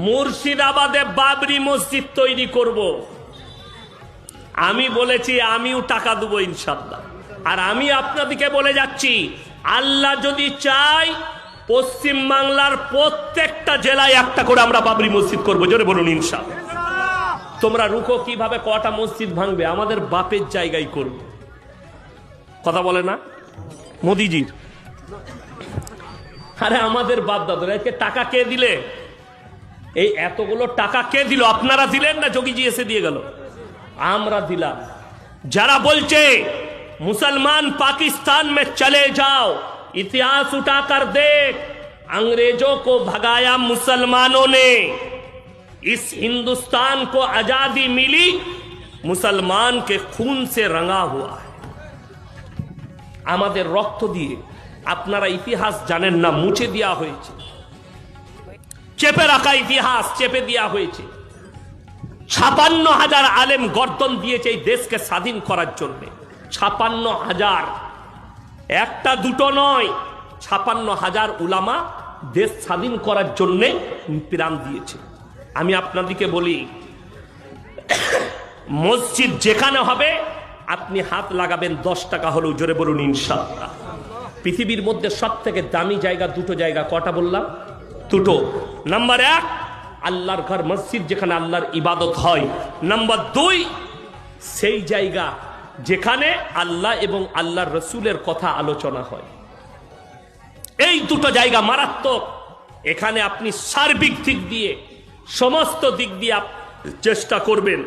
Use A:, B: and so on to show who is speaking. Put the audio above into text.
A: মুর্শিদাবাদে বাবরি মসজিদ তৈরি করব। আমি বলেছি আমিও টাকা দেবো ইনশাআল্লাহ। আর আমি আপনাদেরকে বলে যাচ্ছি, আল্লাহ যদি চায় পশ্চিম বাংলার প্রত্যেকটা জেলায় একটা করে আমরা বাবরি মসজিদ করবো। জোরে বলুন ইনশাআল্লাহ। তোমরা রুকো কিভাবে কটা মসজিদ ভাঙবে, আমাদের বাপের জায়গায় করবে। কথা বলে না মোদিজির? আরে আমাদের বাপ দাদুরা টাকা কে দিলে? এই এতগুলো টাকা কে দিল? আপনারা দিলেন না যোগীজি এসে দিয়ে গেল? আমরা দিলাম। যারা বলছে মুসলমান पाकिस्तान में चले जाओ, इतिहास उठाकर देख, अंग्रेजों को भगाया मुसलमानों ने। इस हिंदुस्तान को आजादी मिली मुसलमान के खून से रंगा हुआ है। আমাদের রক্ত দিয়ে। আপনারা ইতিহাস জানেন না, মুছে দেওয়া হয়েছে। চেপে রাখা ইতিহাস চেপে দেওয়া হয়েছে। ৫৬,০০০ আলেম গর্দন দিয়েছে এই দেশকে স্বাধীন করার জন্য। ৫৬,০০০, একটা দুটো নয়, ৫৬,০০০ উলামা দেশ স্বাধীন করার জন্য প্রাণ দিয়েছে। আমি আপনাদেরকে বলি, মসজিদ যেখানে হবে আপনি হাত লাগাবেন ১০ টাকা হলেও। জোরে বলুন ইনশাআল্লাহ। পৃথিবীর মধ্যে সব থেকে দামি জায়গা দুটো জায়গা, কটা বললাম? দুটো। নাম্বার ১ আল্লাহর ঘর মসজিদ, যেখানে আল্লাহর ইবাদত হয়। নাম্বার ২ সেই জায়গা যেখানে আল্লাহ এবং আল্লাহর রসুলের কথা আলোচনা হয়। এই দুটো জায়গা মারাত্মক। এখানে আপনি সার্বিক দিক দিয়ে, সমস্ত দিক দিয়ে চেষ্টা করবেন